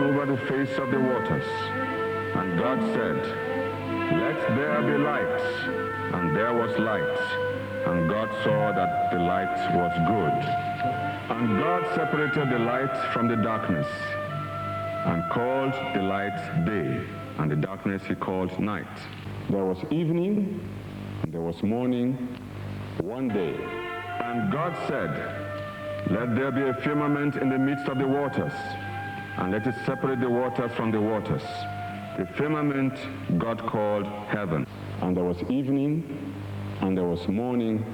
over the face of the waters. And God said, "Let there be light." And there was light. And God saw that the light was good. And God separated the light from the darkness, and called the light day, and the darkness he called night. There was evening, and there was morning, one day. And God said, "Let there be a firmament in the midst of the waters, and let it separate the waters from the waters." The firmament God called heaven. And there was evening, and there was morning,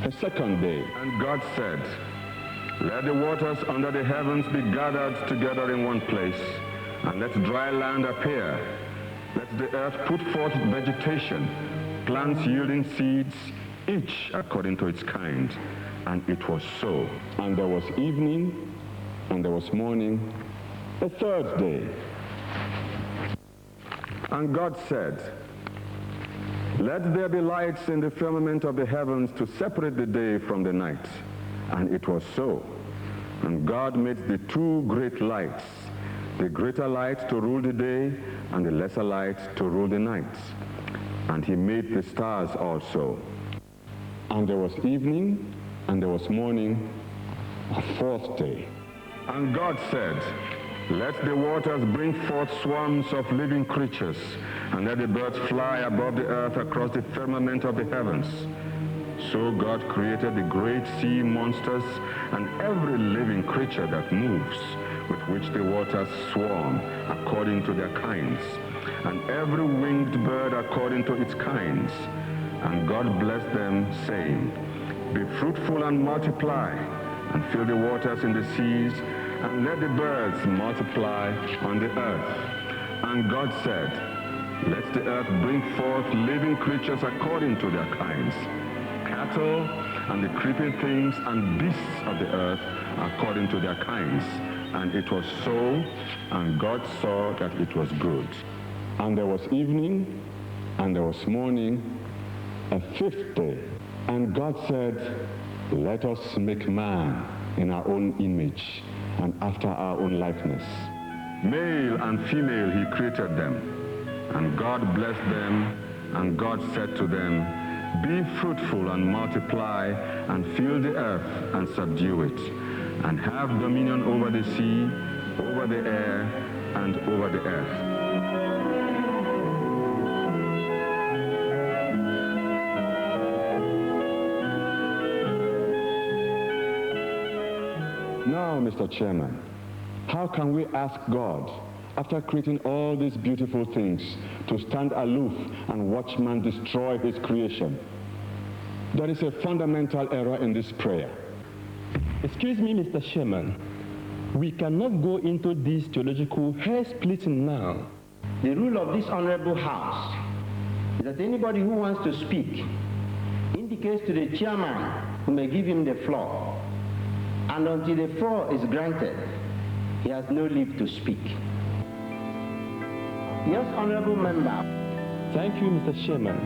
a second day. And God said, "Let the waters under the heavens be gathered together in one place, and let dry land appear. Let the earth put forth vegetation, plants yielding seeds, each according to its kind." And it was so. And there was evening, and there was morning, a third day. And God said, "Let there be lights in the firmament of the heavens to separate the day from the night." And it was so. And God made the two great lights, the greater light to rule the day, and the lesser light to rule the night. And he made the stars also. And there was evening, and there was morning, a fourth day. And God said, "Let the waters bring forth swarms of living creatures, and let the birds fly above the earth across the firmament of the heavens." So God created the great sea monsters and every living creature that moves, with which the waters swarm according to their kinds, and every winged bird according to its kinds. And God blessed them, saying, "Be fruitful and multiply, and fill the waters in the seas, and let the birds multiply on the earth." And God said, "Let the earth bring forth living creatures according to their kinds, cattle and the creeping things and beasts of the earth according to their kinds." And it was so, and God saw that it was good. And there was evening, and there was morning, a fifth day. And God said, "Let us make man in our own image, and after our own likeness. Male and female he created them. And God blessed them, and God said to them, "Be fruitful and multiply, and fill the earth and subdue it, and have dominion over the sea, over the air, and over the earth." Now, Mr. Chairman, how can we ask God, after creating all these beautiful things, to stand aloof and watch man destroy his creation? There is a fundamental error in this prayer. Excuse me, Mr. Chairman. We cannot go into this theological hair-splitting now. The rule of this honorable house is that anybody who wants to speak indicates to the chairman who may give him the floor. And until the floor is granted, he has no leave to speak. Yes, honorable member. Thank you, Mr. Chairman.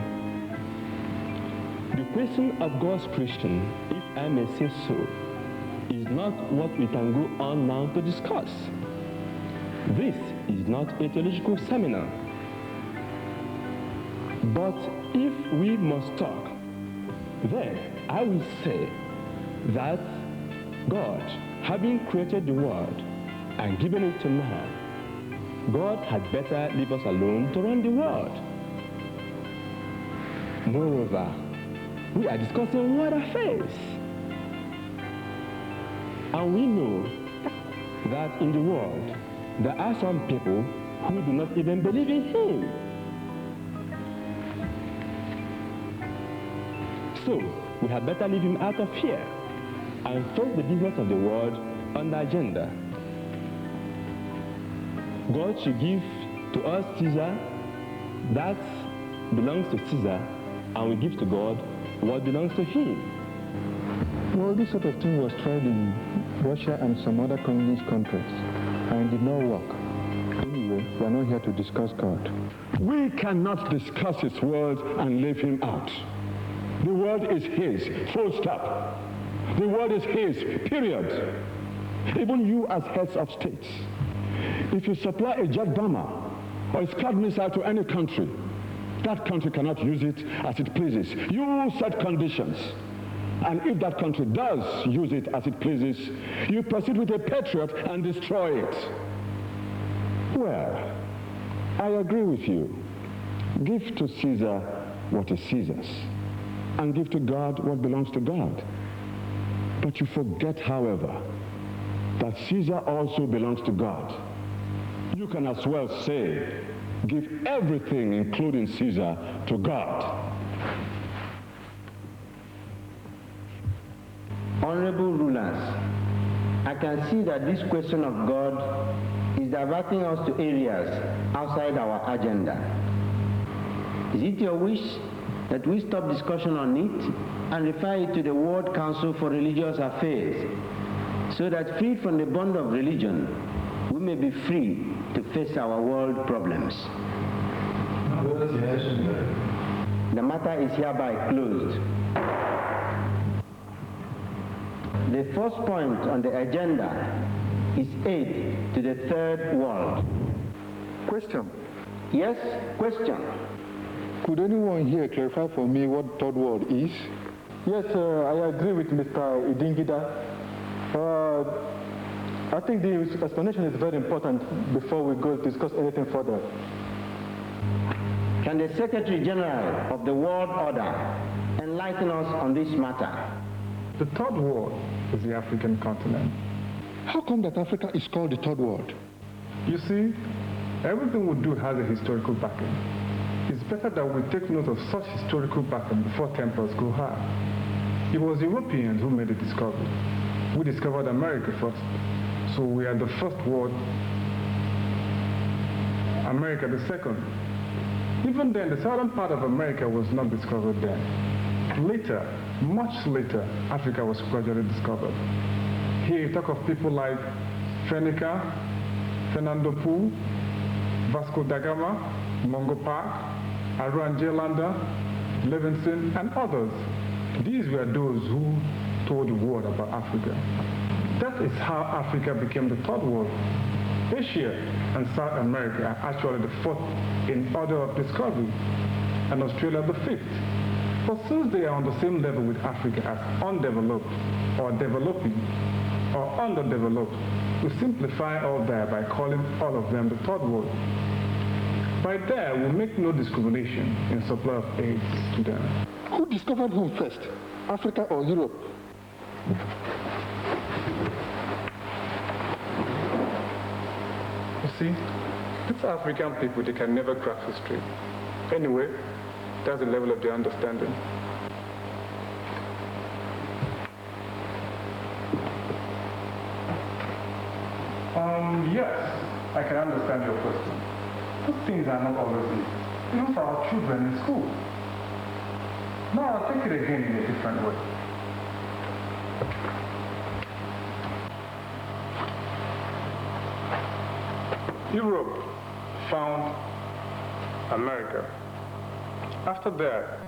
The question of God's creation, if I may say so, is not what we can go on now to discuss. This is not a theological seminar. But if we must talk, then I will say that God, having created the world and given it to man, God had better leave us alone to run the world. Moreover, we are discussing world affairs. And we know that in the world, there are some people who do not even believe in him. So, we had better leave him out of here and face the business of the world on the agenda. God should give to us Caesar that belongs to Caesar, and we give to God what belongs to him. Well, this sort of thing was tried in Russia and some other communist countries, and it did not work. Anyway, we are not here to discuss God. We cannot discuss his word and leave him out. The word is his, full stop. The word is his, period. Even you as heads of states, If you supply a jet bomber or a Scud missile to any country, that country cannot use it as it pleases. You set conditions. And if that country does use it as it pleases, you proceed with a Patriot and destroy it. Well, I agree with you. Give to Caesar what is Caesar's, and give to God what belongs to God. But you forget, however, that Caesar also belongs to God. You can as well say, give everything, including Caesar, to God. Honorable rulers, I can see that this question of God is diverting us to areas outside our agenda. Is it your wish that we stop discussion on it and refer it to the World Council for Religious Affairs, so that freed from the bond of religion, we may be free to face our world problems? The matter is hereby closed. The first point on the agenda is aid to the third world. Question. Yes, question. Could anyone here clarify for me what third world is? Yes, I agree with Mr. Idingida. I think the explanation is very important before we go discuss anything further. Can the Secretary General of the World Order enlighten us on this matter? The third world is the African continent. How come that Africa is called the third world? You see, everything we do has a historical backing. It's better that we take note of such historical backing before tempers go high. It was Europeans who made the discovery. We discovered America first, so we are the first world, America the second. Even then, the southern part of America was not discovered then. Later, much later, Africa was gradually discovered. Here you talk of people like Fenica, Fernando Poo, Vasco da Gama, Mungo Park, Aranjelanda, Livingston, and others. These were those who told the world about Africa. That is how Africa became the third world. Asia and South America are actually the fourth in order of discovery, and Australia the fifth. But since they are on the same level with Africa as undeveloped, or developing, or underdeveloped, we simplify all that by calling all of them the third world. By that, we make no discrimination in supply of aid to them. Who discovered whom first, Africa or Europe? You see, these African people, they can never grasp history. Anyway, that's the level of their understanding. Yes, I can understand your question. These things are not always easy, even for our children in school. Now I'll take it again in a different way. Europe found America. After that,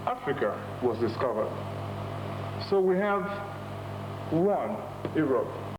Africa was discovered. So we have one Europe,